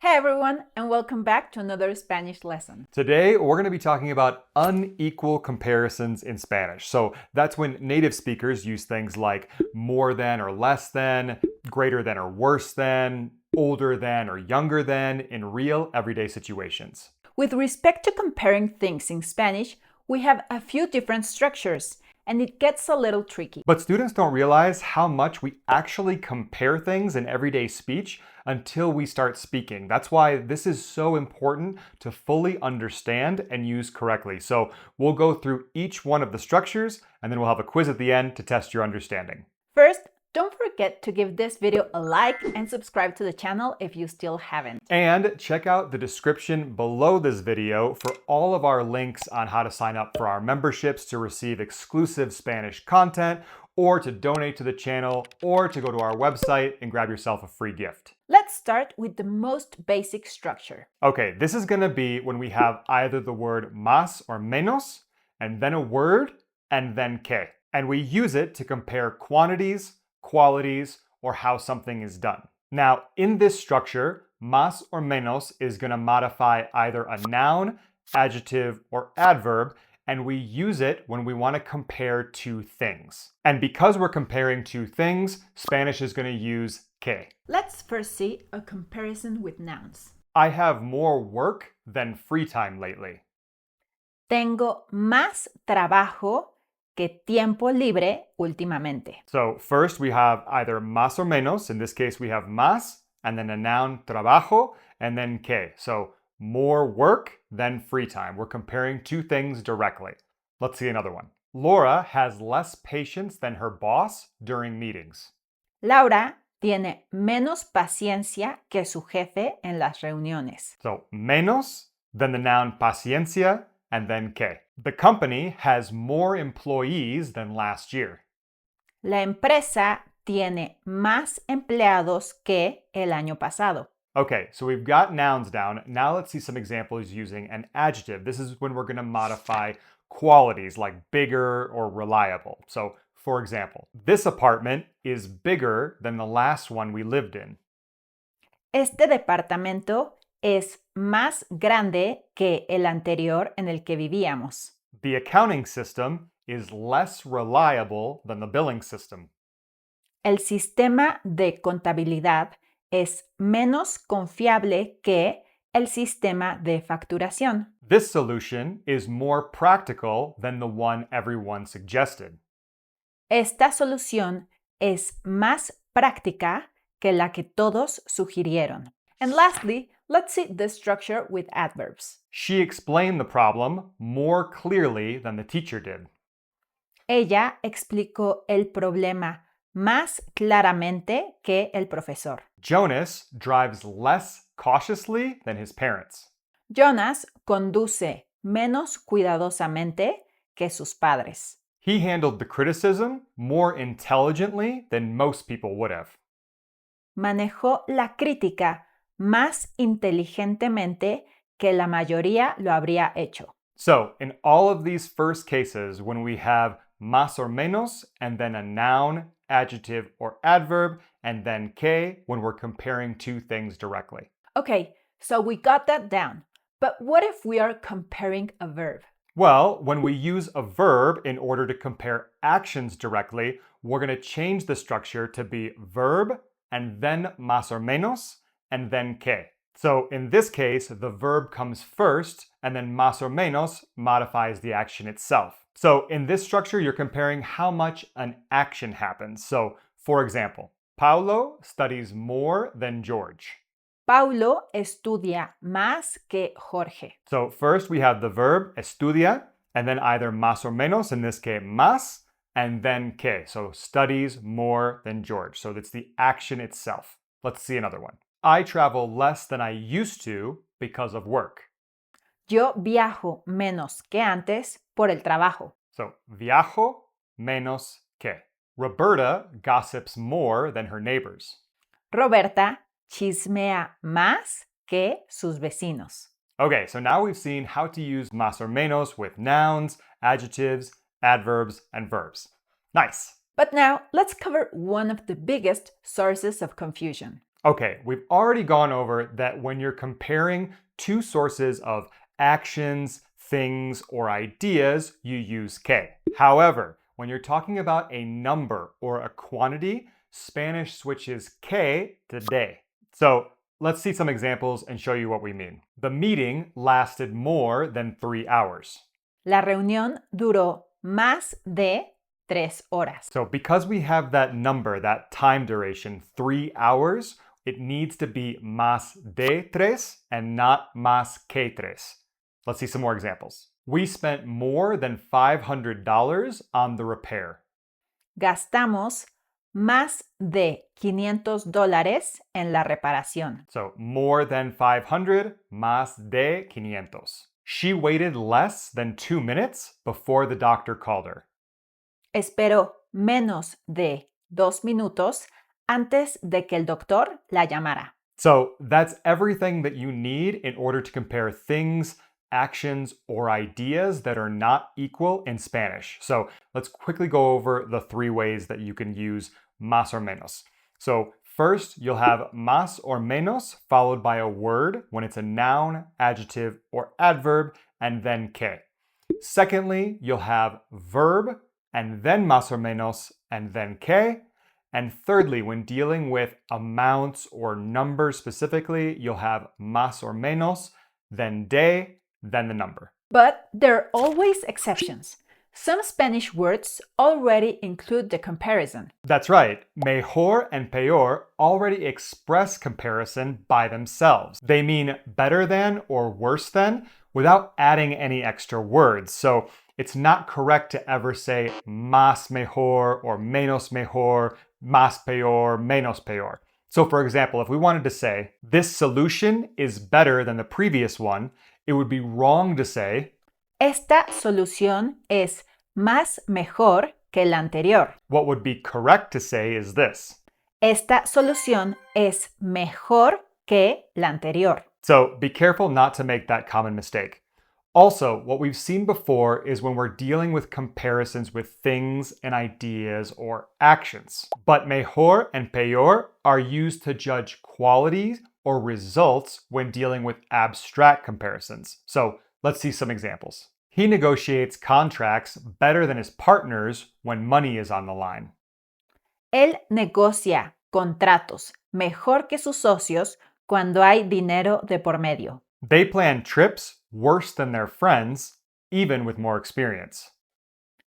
Hey everyone, and welcome back to another Spanish lesson. Today, we're going to be talking about unequal comparisons in Spanish. So that's when native speakers use things like more than or less than, greater than or worse than, older than or younger than in real everyday situations. With respect to comparing things in Spanish, we have a few different structures, and it gets a little tricky. But students don't realize how much we actually compare things in everyday speech until we start speaking. That's why this is so important to fully understand and use correctly. So we'll go through each one of the structures, and then we'll have a quiz at the end to test your understanding. First, don't forget to give this video a like and subscribe to the channel if you still haven't. And check out the description below this video for all of our links on how to sign up for our memberships to receive exclusive Spanish content, or to donate to the channel, or to go to our website and grab yourself a free gift. Let's start with the most basic structure. Okay, this is going to be when we have either the word más or menos, and then a word, and then que. And we use it to compare quantities, qualities, or how something is done. Now, in this structure, más or menos is going to modify either a noun, adjective, or adverb, and we use it when we want to compare two things. And because we're comparing two things, Spanish is going to use que. Let's first see a comparison with nouns. I have more work than free time lately. Tengo más trabajo que tiempo libre últimamente. So first we have either más or menos. In this case, we have más, and then a noun, trabajo, and then que. So more work than free time. We're comparing two things directly. Let's see another one. Laura has less patience than her boss during meetings. Laura tiene menos paciencia que su jefe en las reuniones. So menos, then the noun paciencia, and then que. The company has more employees than last year. La empresa tiene más empleados que el año pasado. Okay, so we've got nouns down. Now let's see some examples using an adjective. This is when we're going to modify qualities like bigger or reliable. So, for example, this apartment is bigger than the last one we lived in. Este departamento es más grande que el anterior en el que vivíamos. The accounting system is less reliable than the billing system. El sistema de contabilidad es menos confiable que el sistema de facturación. This solution is more practical than the one everyone suggested. Esta solución es más práctica que la que todos sugirieron. And lastly, let's see the structure with adverbs. She explained the problem more clearly than the teacher did. Ella explicó el problema más claramente que el profesor. Jonas drives less cautiously than his parents. Jonas conduce menos cuidadosamente que sus padres. He handled the criticism more intelligently than most people would have. Manejó la crítica más inteligentemente que la mayoría lo habría hecho. So, in all of these first cases, when we have más or menos, and then a noun, adjective, or adverb, and then que when we're comparing two things directly. Okay, so we got that down. But what if we are comparing a verb? Well, when we use a verb in order to compare actions directly, we're going to change the structure to be verb, and then más or menos, and then que. So in this case, the verb comes first, and then más or menos modifies the action itself. So in this structure, you're comparing how much an action happens. So for example, Paulo studies more than George. Paulo estudia más que Jorge. So first we have the verb estudia, and then either más or menos, in this case más, and then que. So studies more than George. So that's the action itself. Let's see another one. I travel less than I used to because of work. Yo viajo menos que antes por el trabajo. So viajo menos que. Roberta gossips more than her neighbors. Roberta chismea más que sus vecinos. Okay, so now we've seen how to use más or menos with nouns, adjectives, adverbs, and verbs. Nice. But now let's cover one of the biggest sources of confusion. Okay, we've already gone over that when you're comparing two sources of actions, things, or ideas, you use que. However, when you're talking about a number or a quantity, Spanish switches que to de. So let's see some examples and show you what we mean. The meeting lasted more than 3 hours. La reunión duró más de 3 horas. So because we have that number, that time duration, 3 hours, it needs to be más de tres and not más que tres. Let's see some more examples. We spent more than $500 on the repair. Gastamos más de $500 en la reparación. So more than 500, más de 500. She waited less than 2 minutes before the doctor called her. Esperó menos de 2 minutos antes de que el doctor la llamara. So that's everything that you need in order to compare things, actions, or ideas that are not equal in Spanish. So let's quickly go over the 3 ways that you can use más or menos. So first, you'll have más or menos followed by a word when it's a noun, adjective, or adverb, and then que. Secondly, you'll have verb and then más or menos and then que. And thirdly, when dealing with amounts or numbers specifically, you'll have más or menos, then de, then the number. But there are always exceptions. Some Spanish words already include the comparison. That's right. Mejor and peor already express comparison by themselves. They mean better than or worse than without adding any extra words. So it's not correct to ever say más mejor or menos mejor, más peor, menos peor. So for example, if we wanted to say, this solution is better than the previous one, it would be wrong to say, Esta solución es más mejor que la anterior. What would be correct to say is this. Esta solución es mejor que la anterior. So be careful not to make that common mistake. Also, what we've seen before is when we're dealing with comparisons with things and ideas or actions. But mejor and peor are used to judge qualities or results when dealing with abstract comparisons. So let's see some examples. He negotiates contracts better than his partners when money is on the line. Él negocia contratos mejor que sus socios cuando hay dinero de por medio. They plan trips worse than their friends, even with more experience.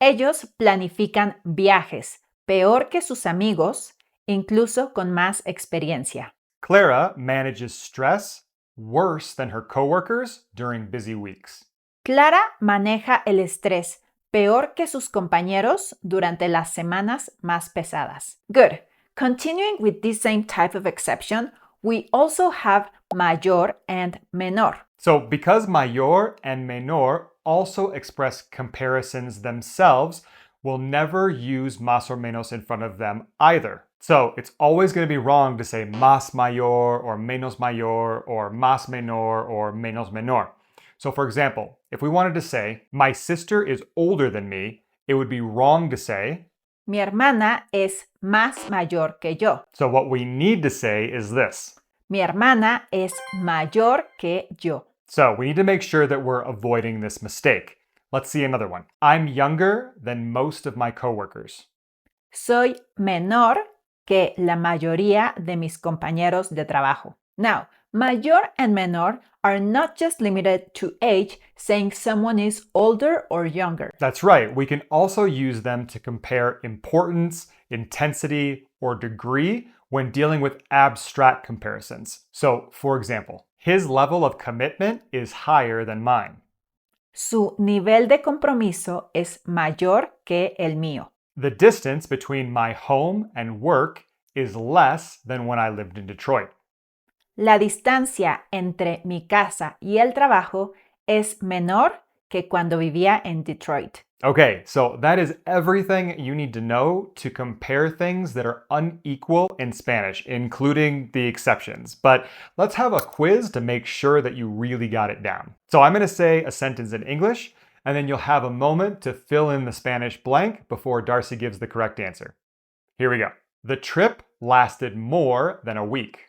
Ellos planifican viajes peor que sus amigos, incluso con más experiencia. Clara manages stress worse than her coworkers during busy weeks. Clara maneja el estrés peor que sus compañeros durante las semanas más pesadas. Good. Continuing with this same type of exception, we also have mayor and menor. So because mayor and menor also express comparisons themselves, we'll never use más or menos in front of them either. So it's always going to be wrong to say más mayor or menos mayor or más menor or menos menor. So for example, if we wanted to say, my sister is older than me, it would be wrong to say, Mi hermana es más mayor que yo. So what we need to say is this. Mi hermana es mayor que yo. So we need to make sure that we're avoiding this mistake. Let's see another one. I'm younger than most of my coworkers. Soy menor que la mayoría de mis compañeros de trabajo. Now, mayor and menor are not just limited to age, saying someone is older or younger. That's right. We can also use them to compare importance, intensity, or degree when dealing with abstract comparisons. So, for example, his level of commitment is higher than mine. Su nivel de compromiso es mayor que el mío. The distance between my home and work is less than when I lived in Detroit. La distancia entre mi casa y el trabajo es menor que cuando vivía en Detroit. Okay, so that is everything you need to know to compare things that are unequal in Spanish, including the exceptions. But let's have a quiz to make sure that you really got it down. So I'm going to say a sentence in English, and then you'll have a moment to fill in the Spanish blank before Darcy gives the correct answer. Here we go. The trip lasted more than a week.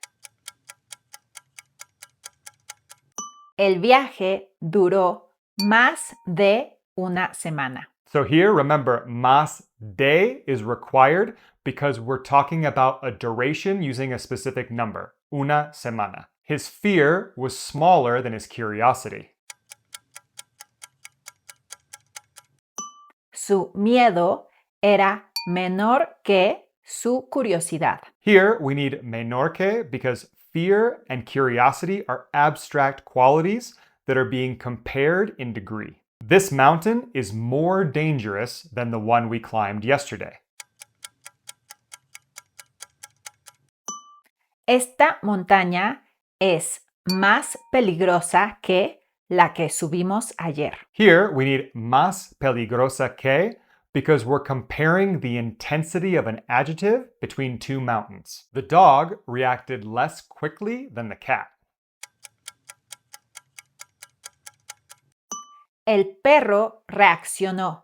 El viaje duró más de una semana. So here, remember, más de is required because we're talking about a duration using a specific number, una semana. His fear was smaller than his curiosity. Su miedo era menor que su curiosidad. Here, we need menor que because fear and curiosity are abstract qualities that are being compared in degree. This mountain is more dangerous than the one we climbed yesterday. Esta montaña es más peligrosa que la que subimos ayer. Here, we need más peligrosa que because we're comparing the intensity of an adjective between two mountains. The dog reacted less quickly than the cat. El perro reaccionó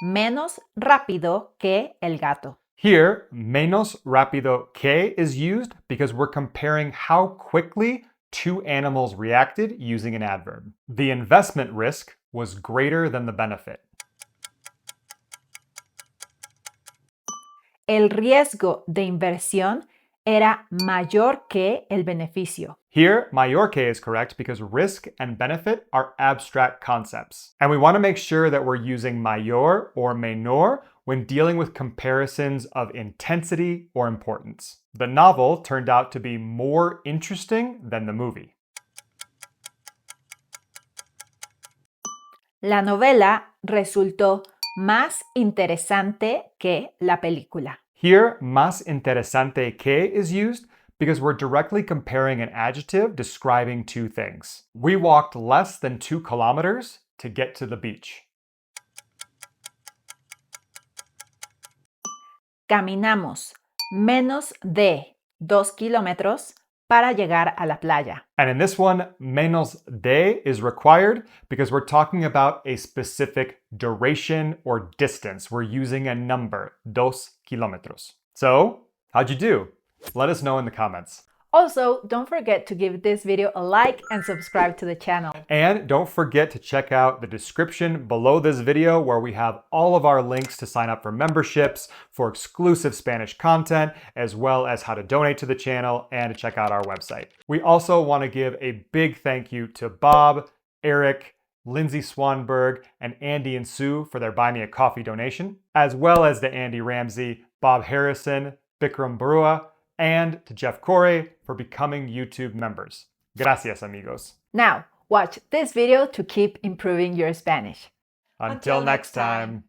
menos rápido que el gato. Here, menos rápido que is used because we're comparing how quickly two animals reacted using an adverb. The investment risk was greater than the benefit. El riesgo de inversión era mayor que el beneficio. Here, mayor que is correct because risk and benefit are abstract concepts. And we want to make sure that we're using mayor or menor when dealing with comparisons of intensity or importance. The novel turned out to be more interesting than the movie. La novela resultó más interesante que la película. Here, más interesante que is used because we're directly comparing an adjective describing two things. We walked less than 2 kilometers to get to the beach. Caminamos menos de 2 kilómetros para llegar a la playa. And in this one, menos de is required because we're talking about a specific duration or distance. We're using a number, 2 kilómetros. So, how'd you do? Let us know in the comments. Also, don't forget to give this video a like and subscribe to the channel. And don't forget to check out the description below this video where we have all of our links to sign up for memberships, for exclusive Spanish content, as well as how to donate to the channel and to check out our website. We also want to give a big thank you to Bob, Eric, Lindsay Swanberg, and Andy and Sue for their Buy Me a Coffee donation, as well as to Andy Ramsey, Bob Harrison, Bikram Barua, and to Jeff Corey for becoming YouTube members. Gracias, amigos. Now, watch this video to keep improving your Spanish. Until next time.